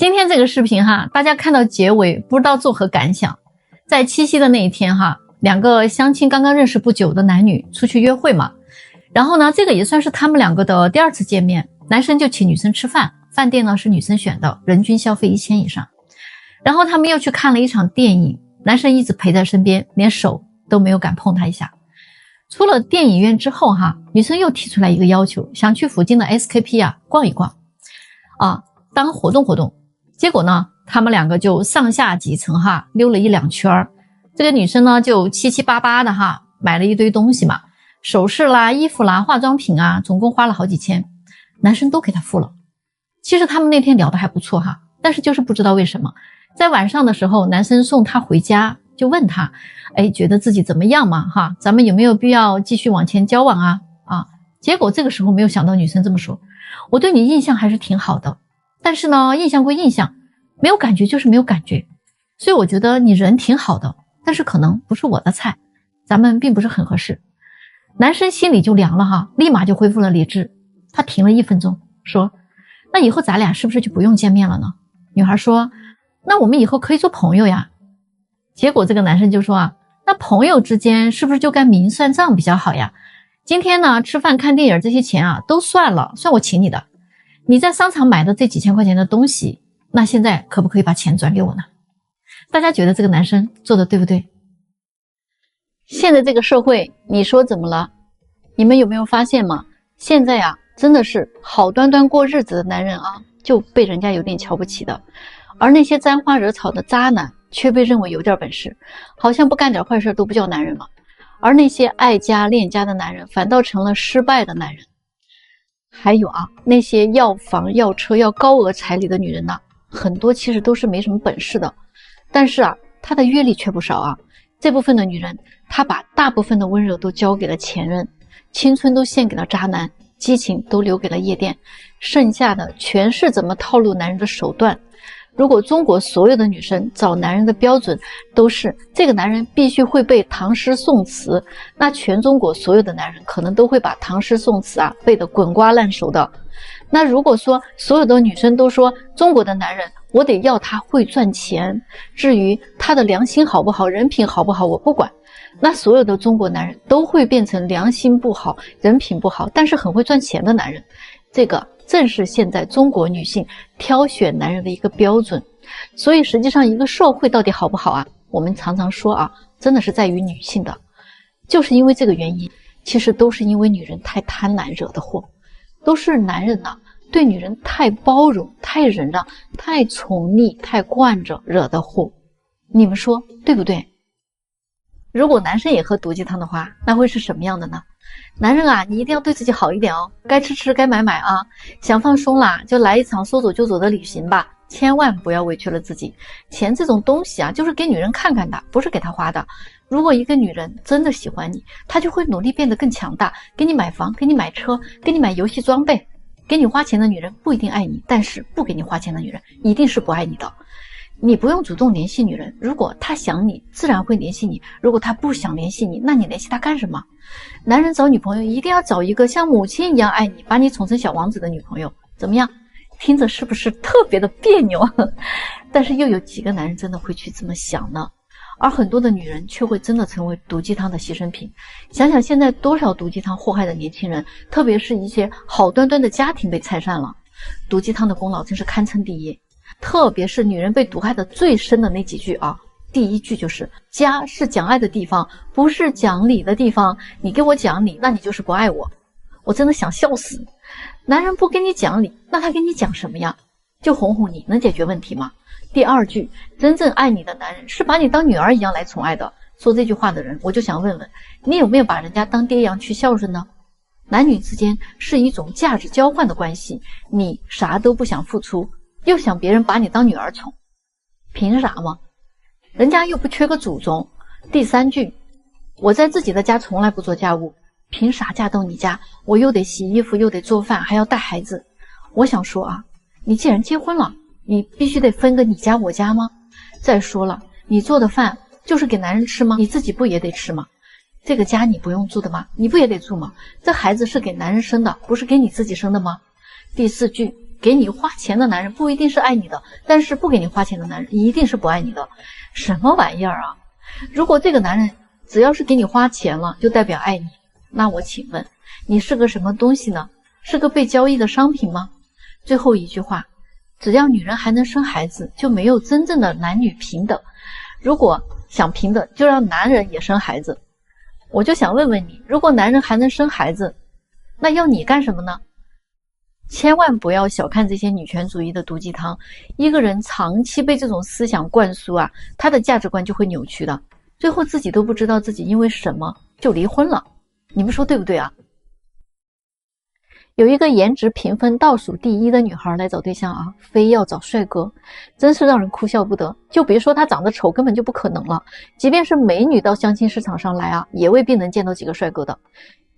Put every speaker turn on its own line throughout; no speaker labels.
今天这个视频哈，大家看到结尾不知道作何感想。在七夕的那一天哈，两个相亲刚刚认识不久的男女出去约会嘛，然后呢，这个也算是他们两个的第二次见面，男生就请女生吃饭，饭店呢是女生选的，人均消费1000以上。然后他们又去看了一场电影，男生一直陪在身边，连手都没有敢碰他一下。出了电影院之后哈，女生又提出来一个要求，想去附近的 SKP 啊逛一逛啊，当活动活动。结果呢，他们两个就上下几层哈，溜了1-2圈。这个女生呢就七七八八的哈，买了一堆东西嘛，首饰啦、衣服啦、化妆品啊，总共花了好几千，男生都给她付了。其实他们那天聊得还不错哈，但是就是不知道为什么，在晚上的时候，男生送她回家，就问她，觉得自己怎么样嘛哈，咱们有没有必要继续往前交往啊？结果这个时候没有想到女生这么说，我对你印象还是挺好的，但是呢，印象归印象，没有感觉就是没有感觉，所以我觉得你人挺好的，但是可能不是我的菜，咱们并不是很合适。男生心里就凉了哈，立马就恢复了理智。他停了1分钟，说，那以后咱俩是不是就不用见面了呢？女孩说，那我们以后可以做朋友呀。结果这个男生就说那朋友之间是不是就该明算账比较好呀？今天呢，吃饭看电影这些钱都算了，算我请你的。你在商场买的这几千块钱的东西，那现在可不可以把钱转给我呢？大家觉得这个男生做的对不对？现在这个社会，你说怎么了？你们有没有发现吗？现在真的是好端端过日子的男人就被人家有点瞧不起的，而那些沾花惹草的渣男却被认为有点本事，好像不干点坏事都不叫男人了。而那些爱家恋家的男人反倒成了失败的男人。还有那些要房要车要高额彩礼的女人很多其实都是没什么本事的，但是她的阅历却不少这部分的女人，她把大部分的温柔都交给了前任，青春都献给了渣男，激情都留给了夜店，剩下的全是怎么套路男人的手段。如果中国所有的女生找男人的标准都是这个男人必须会背唐诗宋词，那全中国所有的男人可能都会把唐诗宋词背得滚瓜烂熟的。那如果说所有的女生都说中国的男人我得要他会赚钱，至于他的良心好不好人品好不好我不管，那所有的中国男人都会变成良心不好人品不好但是很会赚钱的男人。这个正是现在中国女性挑选男人的一个标准。所以实际上一个社会到底好不好我们常常说真的是在于女性的，就是因为这个原因，其实都是因为女人太贪婪惹的祸，都是男人对女人太包容太忍让太宠溺太惯着惹的祸。你们说对不对？如果男生也喝毒鸡汤的话，那会是什么样的呢？男人你一定要对自己好一点该吃吃该买买想放松啦就来一场说走就走的旅行吧，千万不要委屈了自己。钱这种东西就是给女人看看的，不是给她花的。如果一个女人真的喜欢你，她就会努力变得更强大，给你买房给你买车给你买游戏装备。给你花钱的女人不一定爱你，但是不给你花钱的女人一定是不爱你的。你不用主动联系女人，如果她想你自然会联系你，如果她不想联系你，那你联系她干什么？男人找女朋友一定要找一个像母亲一样爱你，把你宠成小王子的女朋友。怎么样？听着是不是特别的别扭？但是又有几个男人真的会去这么想呢？而很多的女人却会真的成为毒鸡汤的牺牲品。想想现在多少毒鸡汤祸害的年轻人，特别是一些好端端的家庭被拆散了，毒鸡汤的功劳真是堪称第一。特别是女人被毒害的最深的那几句第一句就是家是讲爱的地方，不是讲理的地方，你给我讲理，那你就是不爱我。我真的想笑死。男人不跟你讲理，那他跟你讲什么呀？就哄哄你，能解决问题吗？第二句，真正爱你的男人是把你当女儿一样来宠爱的。说这句话的人，我就想问问，你有没有把人家当爹一样去孝顺呢？男女之间是一种价值交换的关系，你啥都不想付出，又想别人把你当女儿宠，凭啥吗？人家又不缺个祖宗。第三句，我在自己的家从来不做家务，凭啥嫁到你家我又得洗衣服又得做饭还要带孩子？我想说你既然结婚了，你必须得分个你家我家吗？再说了，你做的饭就是给男人吃吗？你自己不也得吃吗？这个家你不用住的吗？你不也得住吗？这孩子是给男人生的，不是给你自己生的吗？第四句，给你花钱的男人不一定是爱你的，但是不给你花钱的男人一定是不爱你的。什么玩意儿啊？如果这个男人只要是给你花钱了，就代表爱你，那我请问你是个什么东西呢？是个被交易的商品吗？最后一句话，只要女人还能生孩子，就没有真正的男女平等。如果想平等，就让男人也生孩子。我就想问问你，如果男人还能生孩子，那要你干什么呢？千万不要小看这些女权主义的毒鸡汤，一个人长期被这种思想灌输啊，他的价值观就会扭曲的，最后自己都不知道自己因为什么就离婚了。你们说对不对啊？有一个颜值评分倒数第一的女孩来找对象啊，非要找帅哥，真是让人哭笑不得。就别说她长得丑，根本就不可能了，即便是美女到相亲市场上来啊，也未必能见到几个帅哥的。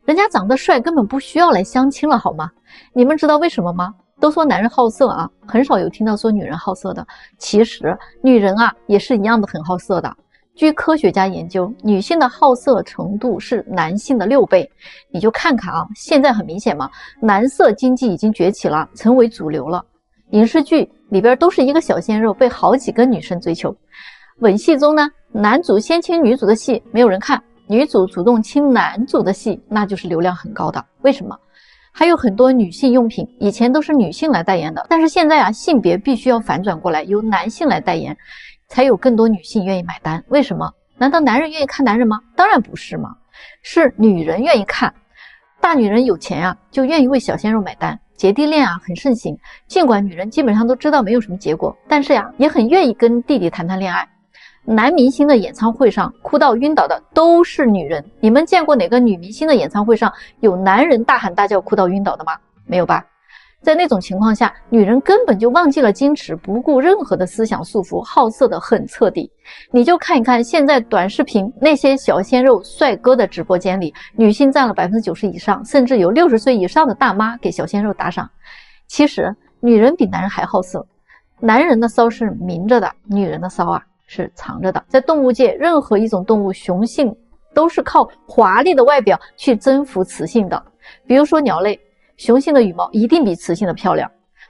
人家长得帅根本不需要来相亲了好吗？你们知道为什么吗？都说男人好色啊，很少有听到说女人好色的。其实女人啊也是一样的很好色的。据科学家研究，女性的好色程度是男性的6倍。你就看看啊，现在很明显嘛，男色经济已经崛起了，成为主流了。影视剧里边都是一个小鲜肉被好几个女生追求。吻戏中呢，男主先亲女主的戏没有人看，女主主动亲男主的戏，那就是流量很高的。为什么？还有很多女性用品以前都是女性来代言的，但是现在啊，性别必须要反转过来，由男性来代言，才有更多女性愿意买单。为什么？难道男人愿意看男人吗？当然不是嘛，是女人愿意看。大女人有钱啊，就愿意为小鲜肉买单。姐弟恋啊很盛行，尽管女人基本上都知道没有什么结果，但是呀，也很愿意跟弟弟谈谈恋爱。男明星的演唱会上哭到晕倒的都是女人，你们见过哪个女明星的演唱会上有男人大喊大叫哭到晕倒的吗？没有吧？在那种情况下，女人根本就忘记了矜持，不顾任何的思想束缚，好色的很彻底。你就看一看现在短视频那些小鲜肉帅哥的直播间里，女性占了 90% 以上，甚至有60岁以上的大妈给小鲜肉打赏。其实女人比男人还好色，男人的骚是明着的，女人的骚啊是藏着的。在动物界，任何一种动物雄性都是靠华丽的外表去征服雌性的。比如说鸟类，雄性的羽毛一定比雌性的漂亮；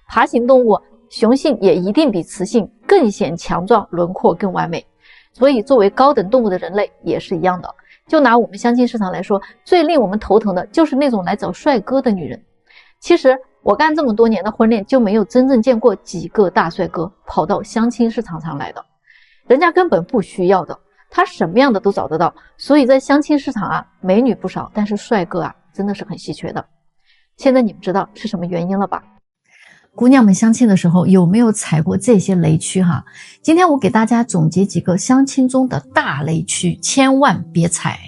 爬行动物，雄性也一定比雌性更显强壮，轮廓更完美。所以作为高等动物的人类也是一样的。就拿我们相亲市场来说，最令我们头疼的就是那种来找帅哥的女人。其实我干这么多年的婚恋，就没有真正见过几个大帅哥跑到相亲市场上来的，人家根本不需要的，他什么样的都找得到。所以在相亲市场啊，美女不少，但是帅哥啊真的是很稀缺的。现在你们知道是什么原因了吧？姑娘们相亲的时候有没有踩过这些雷区哈？今天我给大家总结几个相亲中的大雷区，千万别踩。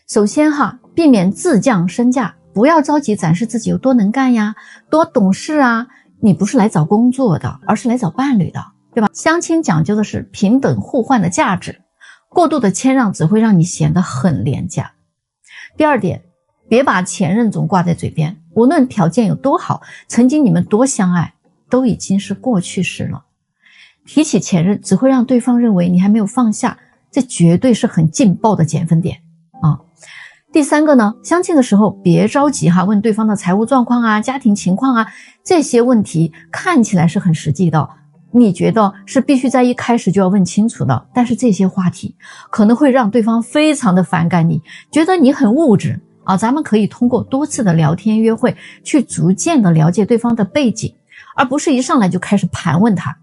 首先哈，避免自降身价，不要着急展示自己有多能干呀，多懂事啊。你不是来找工作的，而是来找伴侣的，对吧？相亲讲究的是平等互换的价值，过度的谦让只会让你显得很廉价。第二点，别把前任总挂在嘴边，无论条件有多好，曾经你们多相爱，都已经是过去式了。提起前任，只会让对方认为你还没有放下，这绝对是很劲爆的减分点啊。第三个呢，相亲的时候别着急哈，问对方的财务状况啊、家庭情况啊，这些问题看起来是很实际的，你觉得是必须在一开始就要问清楚的，但是这些话题可能会让对方非常的反感你，觉得你很物质啊。咱们可以通过多次的聊天约会，去逐渐的了解对方的背景，而不是一上来就开始盘问他，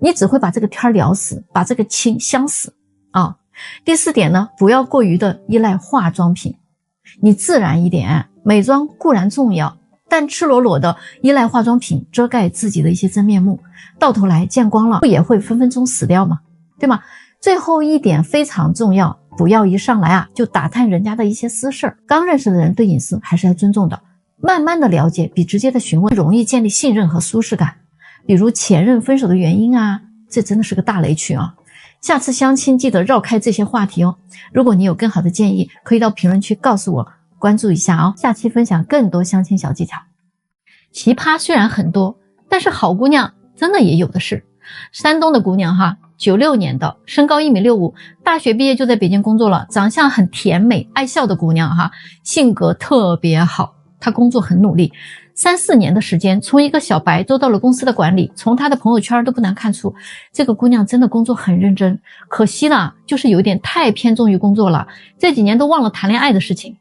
你只会把这个天聊死，把这个亲相死啊。第四点呢，不要过于的依赖化妆品，你自然一点，美妆固然重要，但赤裸裸的依赖化妆品遮盖自己的一些真面目，到头来见光了，不也会分分钟死掉吗？对吗？最后一点非常重要，不要一上来啊就打探人家的一些私事儿。刚认识的人对隐私还是要尊重的，慢慢的了解比直接的询问容易建立信任和舒适感。比如前任分手的原因啊，这真的是个大雷区啊。下次相亲记得绕开这些话题哦。如果你有更好的建议，可以到评论区告诉我，关注一下哦。下期分享更多相亲小技巧。奇葩虽然很多，但是好姑娘真的也有的是。山东的姑娘哈，96年的，身高1.65米，大学毕业就在北京工作了，长相很甜美爱笑的姑娘哈，性格特别好，她工作很努力， 3、4年的时间，从一个小白做到了公司的管理，从她的朋友圈都不难看出，这个姑娘真的工作很认真。可惜呢，就是有点太偏重于工作了，这几年都忘了谈恋爱的事情。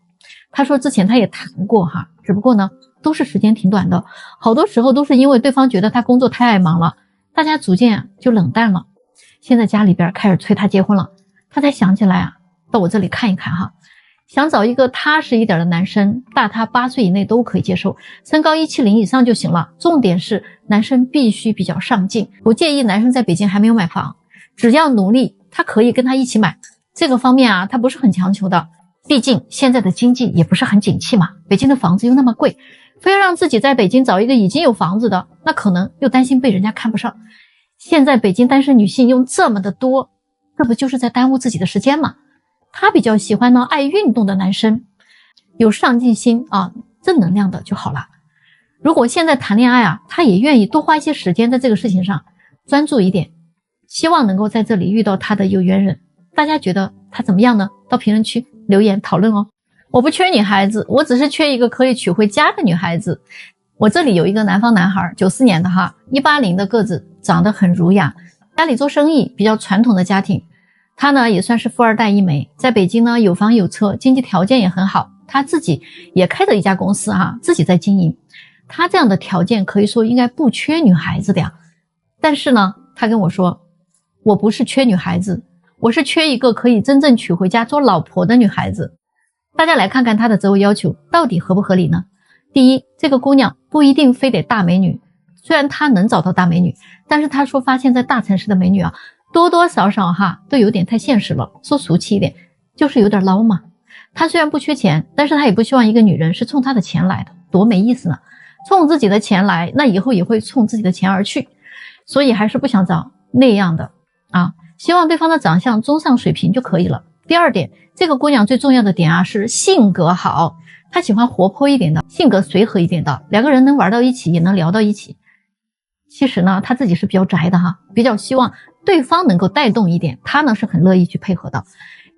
她说之前她也谈过哈，只不过呢，都是时间挺短的，好多时候都是因为对方觉得她工作太忙了，大家逐渐就冷淡了。现在家里边开始催她结婚了，她才想起来啊，到我这里看一看哈。想找一个踏实一点的男生，大他8岁以内都可以接受，身高170以上就行了。重点是男生必须比较上进，不介意男生在北京还没有买房，只要努力，他可以跟他一起买。这个方面啊，他不是很强求的，毕竟现在的经济也不是很景气嘛，北京的房子又那么贵，非要让自己在北京找一个已经有房子的，那可能又担心被人家看不上。现在北京单身女性又这么的多，这不就是在耽误自己的时间吗？他比较喜欢呢爱运动的男生，有上进心啊，正能量的就好了。如果现在谈恋爱啊，他也愿意多花一些时间在这个事情上，专注一点，希望能够在这里遇到他的有缘人。大家觉得他怎么样呢？到评论区留言讨论哦。我不缺女孩子，我只是缺一个可以娶回家的女孩子。我这里有一个南方男孩，94年的哈，180的个子，长得很儒雅，家里做生意，比较传统的家庭。他呢也算是富二代一枚，在北京呢有房有车，经济条件也很好，他自己也开着一家公司哈，自己在经营。他这样的条件可以说应该不缺女孩子的呀。但是呢，他跟我说，我不是缺女孩子，我是缺一个可以真正娶回家做老婆的女孩子。大家来看看他的择偶要求到底合不合理呢？第一，这个姑娘不一定非得大美女，虽然他能找到大美女，但是他说发现在大城市的美女啊，多多少少哈都有点太现实了，说俗气一点就是有点捞嘛。他虽然不缺钱，但是他也不希望一个女人是冲他的钱来的，多没意思呢。冲自己的钱来，那以后也会冲自己的钱而去，所以还是不想找那样的啊，希望对方的长相中上水平就可以了。第二点，这个姑娘最重要的点啊是性格好，她喜欢活泼一点的，性格随和一点的，两个人能玩到一起也能聊到一起。其实呢，她自己是比较宅的哈，比较希望对方能够带动一点，他呢是很乐意去配合的。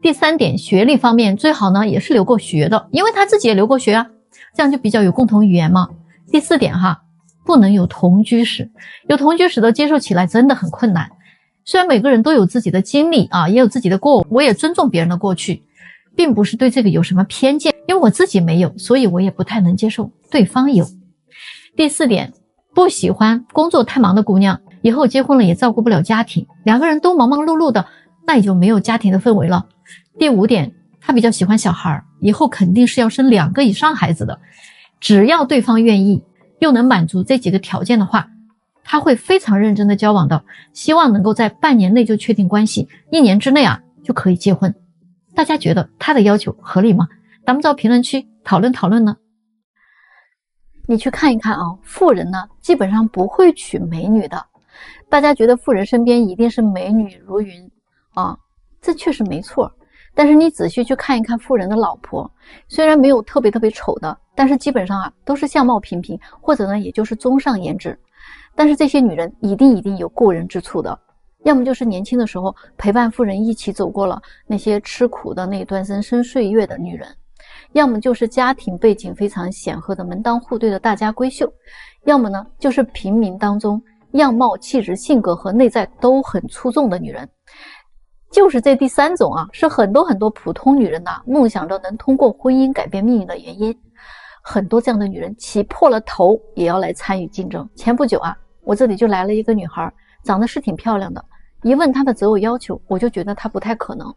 第三点，学历方面最好呢也是留过学的，因为他自己也留过学啊，这样就比较有共同语言嘛。第四点哈，不能有同居史，有同居史的接受起来真的很困难。虽然每个人都有自己的经历啊，也有自己的过往，我也尊重别人的过去，并不是对这个有什么偏见，因为我自己没有，所以我也不太能接受对方有。第四点，不喜欢工作太忙的姑娘，以后结婚了也照顾不了家庭，两个人都忙忙碌碌的，那也就没有家庭的氛围了。第五点，他比较喜欢小孩，以后肯定是要生2个以上孩子的，只要对方愿意，又能满足这几个条件的话，他会非常认真的交往的，希望能够在半年内就确定关系，1年之内啊就可以结婚。大家觉得他的要求合理吗？咱们到评论区讨论讨论呢。你去看一看啊，富人呢基本上不会娶美女的。大家觉得富人身边一定是美女如云啊，这确实没错。但是你仔细去看一看富人的老婆，虽然没有特别丑的，但是基本上啊都是相貌平平，或者呢也就是中上颜值。但是这些女人一定有过人之处的，要么就是年轻的时候陪伴富人一起走过了那些吃苦的那段人生岁月的女人，要么就是家庭背景非常显赫的门当户对的大家闺秀，要么呢就是平民当中样貌气质性格和内在都很出众的女人。就是这第三种啊，是很多普通女人呐梦想着能通过婚姻改变命运的原因。很多这样的女人起破了头也要来参与竞争。前不久啊，我这里就来了一个女孩，长得是挺漂亮的，一问她的择偶要求，我就觉得她不太可能。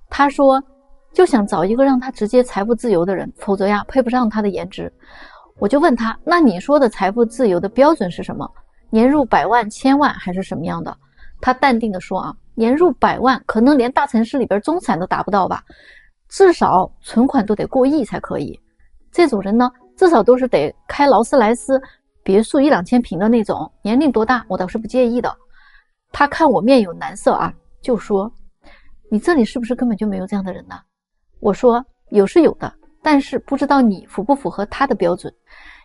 她说就想找一个让她直接财富自由的人，否则呀配不上她的颜值。我就问她，那你说的财富自由的标准是什么？年入100万、1000万还是什么样的？她淡定的说啊，年入100万可能连大城市里边中产都达不到吧，至少存款都得过亿才可以。这种人呢，至少都是得开劳斯莱斯别墅1、2千平的那种，年龄多大我倒是不介意的。他看我面有难色啊，就说你这里是不是根本就没有这样的人呢？我说有是有的，但是不知道你符不符合他的标准，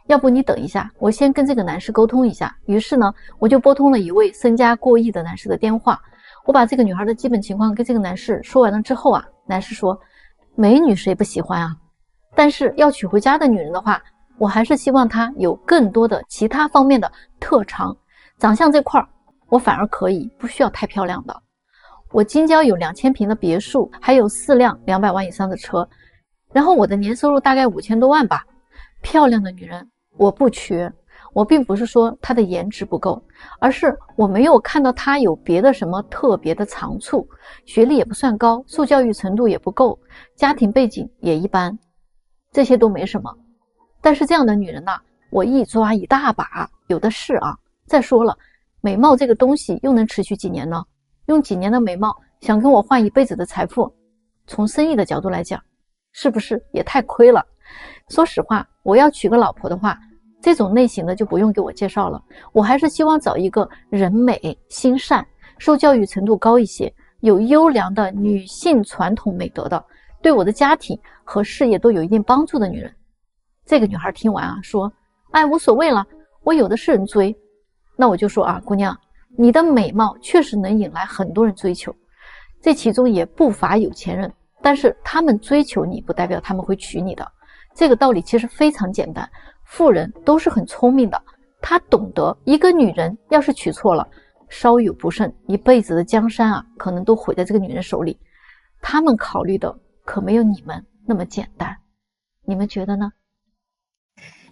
要不你等一下，我先跟这个男士沟通一下。于是呢，我就拨通了一位身家过亿的男士的电话，我把这个女孩的基本情况跟这个男士说完了之后啊，男士说美女谁不喜欢啊，但是要娶回家的女人的话，我还是希望他有更多的其他方面的特长。长相这块我反而可以，不需要太漂亮的。我京郊有2000平的别墅，还有4辆200万以上的车，然后我的年收入大概5000多万吧。漂亮的女人我不缺，我并不是说她的颜值不够，而是我没有看到她有别的什么特别的长处，学历也不算高，受教育程度也不够，家庭背景也一般，这些都没什么。但是这样的女人我一抓一大把，有的是啊。再说了，美貌这个东西又能持续几年呢？用几年的美貌想跟我换一辈子的财富，从生意的角度来讲，是不是也太亏了？说实话，我要娶个老婆的话，这种类型的就不用给我介绍了，我还是希望找一个人美心善，受教育程度高一些，有优良的女性传统美德的，对我的家庭和事业都有一定帮助的女人。这个女孩听完说，哎，无所谓了，我有的是人追。那我就说姑娘，你的美貌确实能引来很多人追求，这其中也不乏有钱人，但是他们追求你不代表他们会娶你的。这个道理其实非常简单，富人都是很聪明的，他懂得一个女人要是娶错了，稍有不慎，一辈子的江山可能都毁在这个女人手里。他们考虑的可没有你们那么简单，你们觉得呢？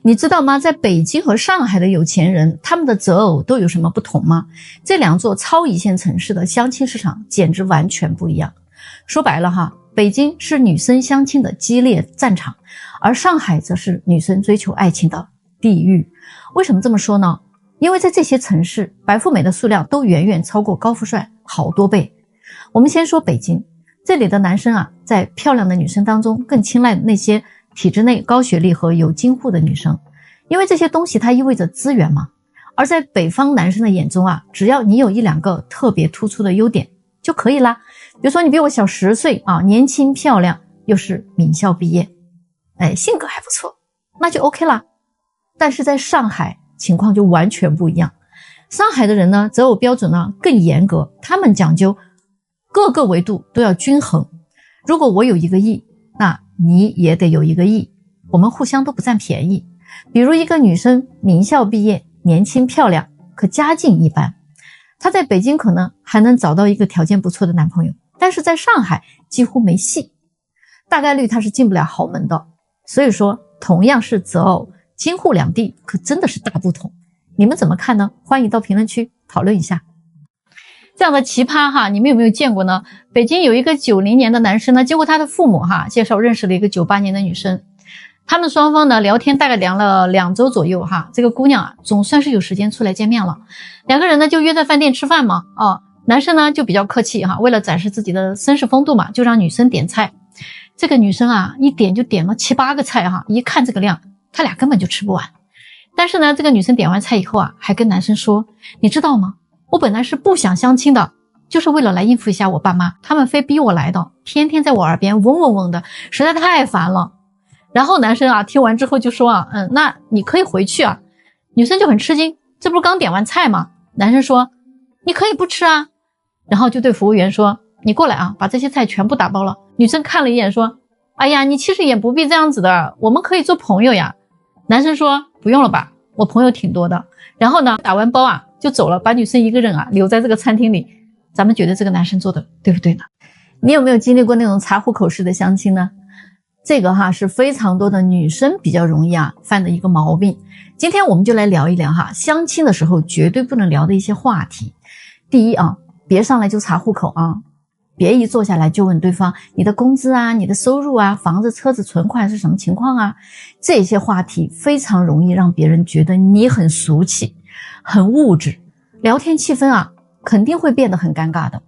你知道吗？在北京和上海的有钱人，他们的择偶都有什么不同吗？这2座超一线城市的相亲市场简直完全不一样。说白了北京是女生相亲的激烈战场，而上海则是女生追求爱情的地狱。为什么这么说呢？因为在这些城市，白富美的数量都远远超过高富帅好多倍。我们先说北京，这里的男生在漂亮的女生当中更青睐那些体制内高学历和有京户的女生，因为这些东西它意味着资源嘛。而在北方男生的眼中只要你有1-2个特别突出的优点就可以啦。比如说你比我小10岁年轻漂亮，又是名校毕业，性格还不错，那就 OK 啦。但是在上海情况就完全不一样，上海的人呢择偶标准更严格，他们讲究各个维度都要均衡。如果我有1个亿，那你也得有1个亿，我们互相都不占便宜。比如一个女生名校毕业，年轻漂亮，可家境一般，她在北京可能还能找到一个条件不错的男朋友，但是在上海几乎没戏，大概率她是进不了豪门的。所以说同样是择偶，京沪两地可真的是大不同。你们怎么看呢？欢迎到评论区讨论一下。
这样的奇葩你们有没有见过呢？北京有一个90年的男生呢，经过他的父母介绍认识了一个98年的女生，他们双方呢聊天大概聊了2周左右这个姑娘总算是有时间出来见面了。2个人呢就约在饭店吃饭嘛男生呢就比较客气为了展示自己的绅士风度嘛，就让女生点菜。这个女生一点就点了7、8个菜一看这个量，他俩根本就吃不完。但是呢这个女生点完菜以后还跟男生说，你知道吗，我本来是不想相亲的，就是为了来应付一下我爸妈，他们非逼我来的，天天在我耳边嗡嗡嗡的，实在太烦了。然后男生听完之后就说那你可以回去女生就很吃惊，这不是刚点完菜吗？男生说你可以不吃然后就对服务员说，你过来把这些菜全部打包了。女生看了一眼说，哎呀，你其实也不必这样子的，我们可以做朋友呀。男生说不用了吧，我朋友挺多的。然后呢打完包就走了，把女生一个人留在这个餐厅里。咱们觉得这个男生做的对不对呢？
你有没有经历过那种查户口式的相亲呢？这个是非常多的女生比较容易犯的一个毛病。今天我们就来聊一聊相亲的时候绝对不能聊的一些话题。第一别上来就查户口别一坐下来就问对方你的工资你的收入房子车子存款是什么情况这些话题非常容易让别人觉得你很俗气很物质，聊天气氛肯定会变得很尴尬的。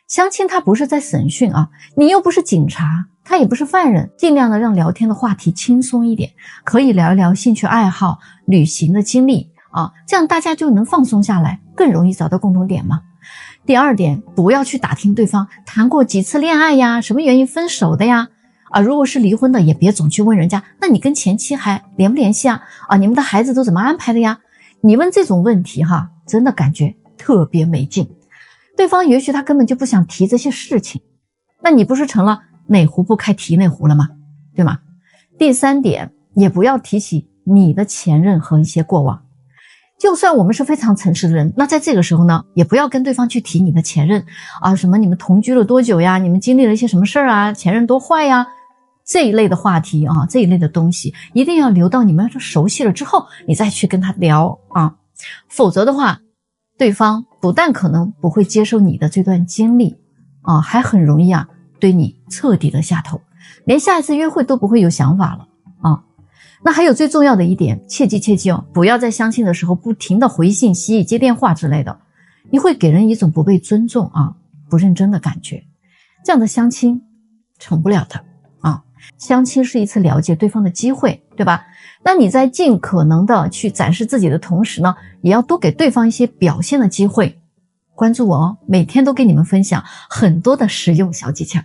相亲它不是在审讯你又不是警察，他也不是犯人，尽量的让聊天的话题轻松一点，可以聊一聊兴趣爱好、旅行的经历这样大家就能放松下来，更容易找到共同点嘛。第二点，不要去打听对方谈过几次恋爱呀，什么原因分手的呀如果是离婚的，也别总去问人家，那你跟前妻还联不联系你们的孩子都怎么安排的呀？你问这种问题真的感觉特别没劲，对方也许他根本就不想提这些事情，那你不是成了哪壶不开提哪壶了吗？对吗？第三点，也不要提起你的前任和一些过往。就算我们是非常诚实的人，那在这个时候呢，也不要跟对方去提你的前任啊，什么你们同居了多久呀，你们经历了一些什么事儿啊，前任多坏呀，这一类的话题啊，这一类的东西一定要留到你们熟悉了之后，你再去跟他聊啊，否则的话，对方不但可能不会接受你的这段经历啊，还很容易啊对你彻底的下头，连下一次约会都不会有想法了啊。那还有最重要的一点，切记哦，不要在相亲的时候不停的回信息、接电话之类的，你会给人一种不被尊重啊、不认真的感觉，这样的相亲成不了的啊。相亲是一次了解对方的机会，对吧？那你在尽可能的去展示自己的同时呢，也要多给对方一些表现的机会。关注我哦，每天都给你们分享很多的实用小技巧。